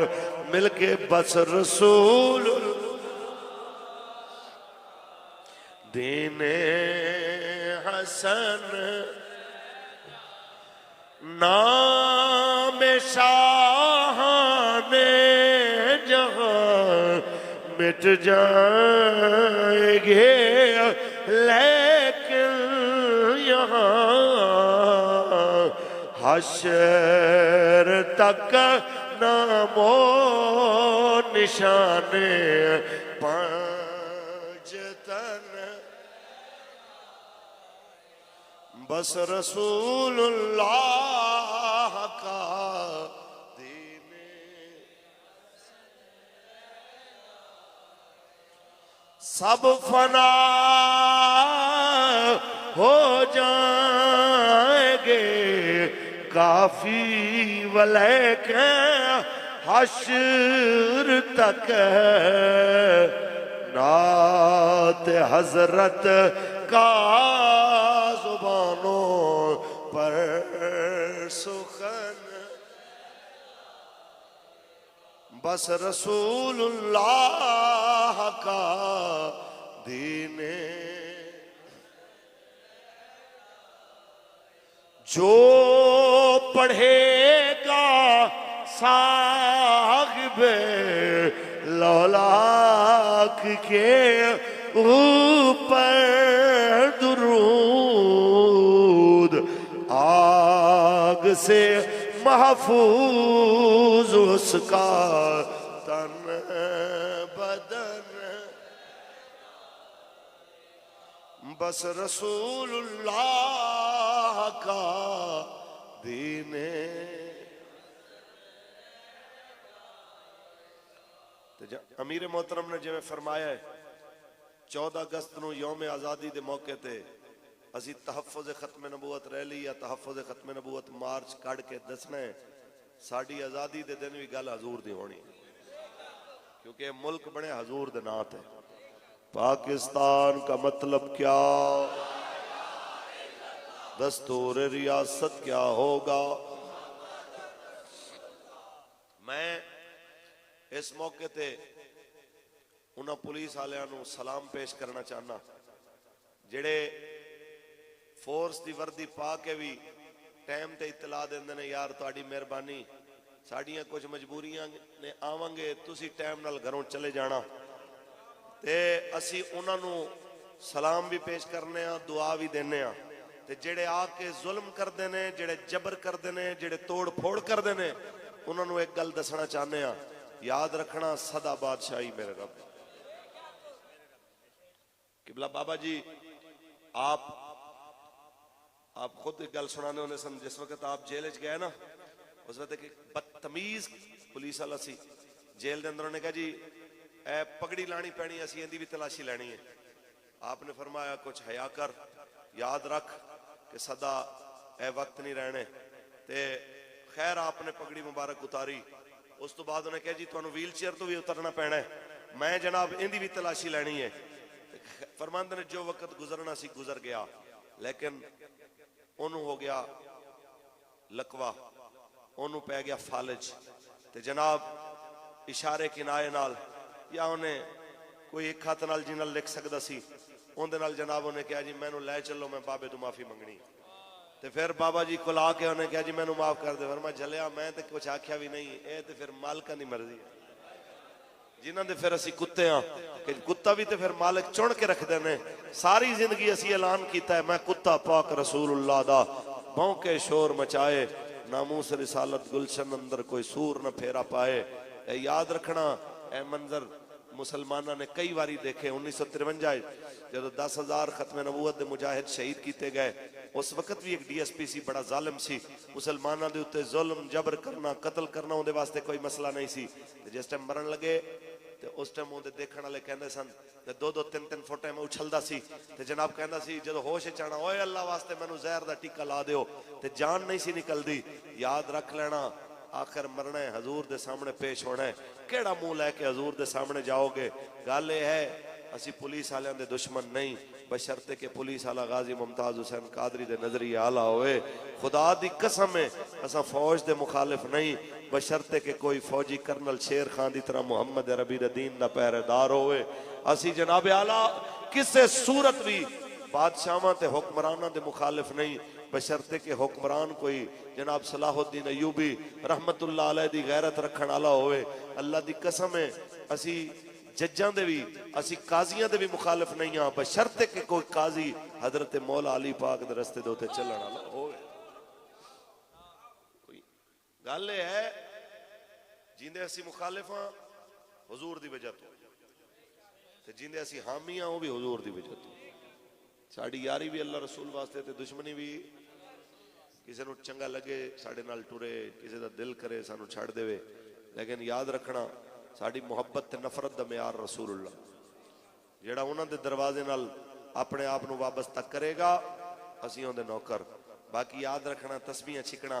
S1: मिलके बस रसूल दीने हसन नाम शाहाने जहां मिट जाएंगे लेकिन यहाँ हशर तक नामो निशाने पंजतन बस रसूलुल्लाह का दीने सब फना हो जाएंगे काफी वलैके हश्र तक नात हजरत का जुबानों पर सुखन बस रसूलुल्लाह का दीने जो पढ़ेगा साहिबे लौलाक के ऊपर दुरूद आग से महफूज उसका तन बदन बस रसूलुल्लाह का दीने अमीर मोहतरम ने जिवें फरमाया है 14 अगस्त ਨੂੰ ਯੌਮ ਆਜ਼ਾਦੀ ਦੇ ਮੌਕੇ ਤੇ ਅਸੀਂ ਤਹਫੁਜ਼ ਖਤਮ ਨਬੂਵਤ ਰੈਲੀ ਜਾਂ ਤਹਫੁਜ਼ ਖਤਮ ਨਬੂਵਤ ਮਾਰਚ ਕੱਢ ਕੇ ਦੱਸਣਾ ਹੈ ਸਾਡੀ ਆਜ਼ਾਦੀ ਦੇ ਦਿਨ ਵੀ ਗੱਲ ਹਜ਼ੂਰ ਦੀ ਹੋਣੀ क्योंकि मुल्क बने हजूर दे नाम है। पाकिस्तान का मतलब क्या, दस्तूर रियासत क्या होगा। मैं इस मौके ते उन्हां पुलिस वालियां नूं सलाम पेश करना चाहना जेड़े फोर्स की वर्दी पा के भी टाइम ते इतला देंदे ने यार तुहाडी मेहरबानी साड़ियां कुछ मजबूरियां ने आवांगे तुसी टाइम नाल घरों चले जाना ते असी उन्हां नूं सलाम भी पेश करने आ दुआ भी देने आ ते जेड़े आके जुल्म करदे ने जेड़े जबर करदे ने जेड़े तोड़ फोड़ करदे ने उन्हां नूं एक गल दसना चाहने आ याद रखना सदा बादशाही मेरे रब। किबला बाबा जी आप खुद एक गल सुनाने होने सन जिस वक्त आप जेल च गए ना उस वक्त एक बदतमीज पुलिस वाला सी जेल के अंदर उन्हें कहा जी ए पगड़ी लानी पैनी असी इहदी भी तलाशी लैनी है। आपने फरमाया कुछ हया कर याद रख कि सदा ए वक्त नहीं रहने ते खैर आपने पगड़ी मुबारक उतारी। उस तो बाद उन्हें कहा जी तुहानू व्हील चेयर तो भी उतरना पैना है मैं जनाब इहदी भी तलाशी लैनी है। फरमांदे ने जो वक्त गुजरना सी गुजर गया लेकिन उन्होंने हो गया लकवा उन्होंने पै गया फालज ते जनाब इशारे किनारे नाल या उन्हें कोई एक हाथ नाल जिन्हां लिख सकदा सी उहदे नाल जनाब उन्हें कहा जी मैनू लै चलो मैं बाबे तो माफी मंगनी ते फिर बाबा जी को आके उन्हें कहा जी मैनू माफ कर दे। फिर मैं जलिया मैं तो कुछ आख्या भी नहीं ये तो फिर मालिका दी मर्जी है जिन्हां दे फिर असी कुत्ते हाँ कि कुत्ता भी तो फिर मालिक चुन के रखते हैं। सारी जिंदगी असी ऐलान किया है मैं कुत्ता पाक रसूलुल्लाह दा भौंके शोर मचाए नामूस रिसालत गुलशन अंदर कोई सूर न फेरा पाए। ए याद रखना ए मंजर मुसलमाना ने कई बारी देखे 1953 जो 10,000 खत्म नबूवत दे मुजाहिद शहीद किए गए उस वक्त भी एक DSP सी, बड़ा जालिम सी, मुसलमानों के उत्ते जुल्म जबर करना कतल करना उहदे वास्ते कोई मसला नहीं सी। जिस टाइम मरन लगे तो उस टाइम उहदे देखने वाले कहते सन ते 2-2 3-3 फुट में उछलदा सी ते जनाब कहंदा सी जो होश च आना, ओए अल्लाह वास्ते मैनू जहर दा टीका ला दिओ, ते जान नहीं सी निकलदी। याद रख लेना आखिर मरना है, हजूर दे सामने पेश होना है, केड़ा मुंह लैके हजूर दे सामने जाओगे। गल यह है असी पुलिस वालियां दे दुश्मन नहीं, बशर्ते के पुलिस वाला गाजी मुमताज हुसैन कादरी दे नजरिए आला होए। खुदा दी कसम है असा फौज दे मुखालिफ नहीं, बशर्ते के कोई फौजी कर्नल शेर खान की तरह मुहम्मद अरबी दे दीन दा पहरेदार होए। असी जनाब आला किसे सूरत भी बादशाहां ते हुक्मरानां दे मुखालिफ नहीं, बशर्ते के हुक्मरान कोई जनाब सलाहुद्दीन अयूबी रहमतुल्लाह अलैह दी गैरत रखण वाला होए। अल्लाह दी कसम है असी जज्जां दे भी असी काजियां दे भी मुखालिफ नहीं हाँ, बशर्ते के कोई काजी हजरत मौला अली पाक दे रस्ते दे उत्ते चलण वाला होए। गल है जिंदे असी मुखालिफ हाँ हुजूर दी वजह तो, ते जिंदे असी हामी हाँ वो भी हुजूर दी वजह तो। साड़ी यारी भी अल्लाह रसूल वास्ते ते दुश्मनी भी, किसी को चंगा लगे साडे नाल टुरे, किसी का दिल करे सानू छड़ देवे, लेकिन याद रखना साड़ी मुहब्बत ते नफरत दा म्यार रसूलुल्लाह। जेड़ा उन्हां दे दरवाजे नाल अपने आप नू वाबस्ता करेगा असीं उहदे नौकर। बाकी याद रखना तस्बीहां छिकना,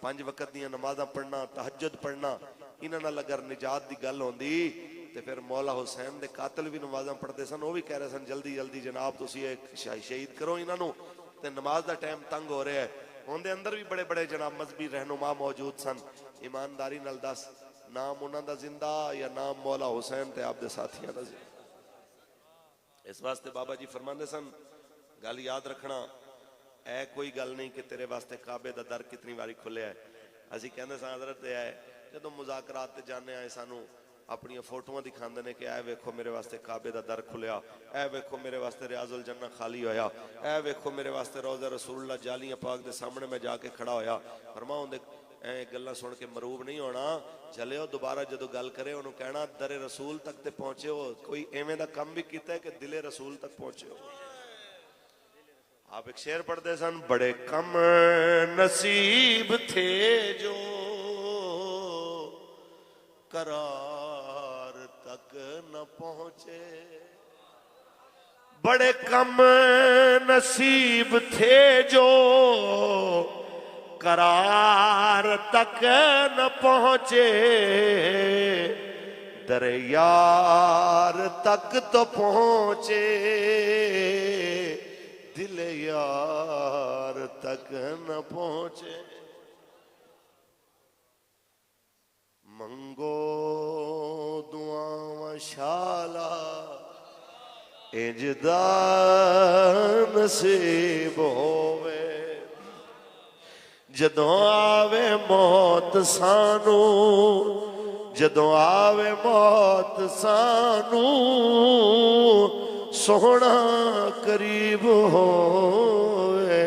S1: 5 वक्त दियां नमाज़ां पढ़ना, तहज्जुद पढ़ना, इन्हां नाल अगर निजात दी गल होंदी ते फिर मौला हुसैन दे कातिल भी नमाज़ां पढ़ते सन, वो भी कह रहे सन जल्दी जल्दी जनाब तुसीं एक शहीद करो इन्हां नू, ते नमाज दा टाइम तंग हो रहा है। उनके अंदर भी बड़े बड़े जनाब मजहबी रहनुमा मौजूद सन। ईमानदारी नाल दस नाम उन्हां दा जिंदा या नाम मौला हुसैन ते आपदे साथियां दा जिंदा। इस वास्ते बाबा जी फरमांदे सन गल याद रखना, ऐ कोई गल नहीं कि तेरे वास्ते काबे दा दर कितनी बारी खुलिया है। असीं कहंदे सन हज़रत है जदों मुज़ाकरात ते जाने आए सानू अपनी फोटोआं दिखाते हैं कि ऐ वेखो मेरे वास्ते काबे का दर खुलिया, ऐ वेखो मेरे वास्ते रियाजुल जन्नत खाली होया, ऐ वेखो मेरे वास्ते रोज़ा रसूलुल्लाह जालियां पाक दे सामने मैं जाके खड़ा होया। फरमाओ दे ऐ गल्लां सुन के मरूब नहीं होना, चलियो दोबारा जदों गल करे उन्होंने कहना दरे रसूल तक ते पहुंचे हो, कोई एवें दा कम भी कीता है कि दिले रसूल तक पहुंचे हो। आप एक शेर पढ़ते सन, बड़े कम नसीब थे जो करार तक न पहुंचे, बड़े कम नसीब थे जो करार तक न पहुंचे, दरे यार तक तो पहुंचे, दिल यार तक न पहुंचे। मंगो दुआवां शाला इंजदा नसीब होवे, जदों आवे मौत सानू, जदों आवे मौत सानू, सोहना करीब होवे।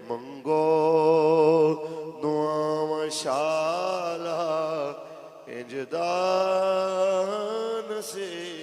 S1: मंगो दुआवां शाला इंजदा नसीब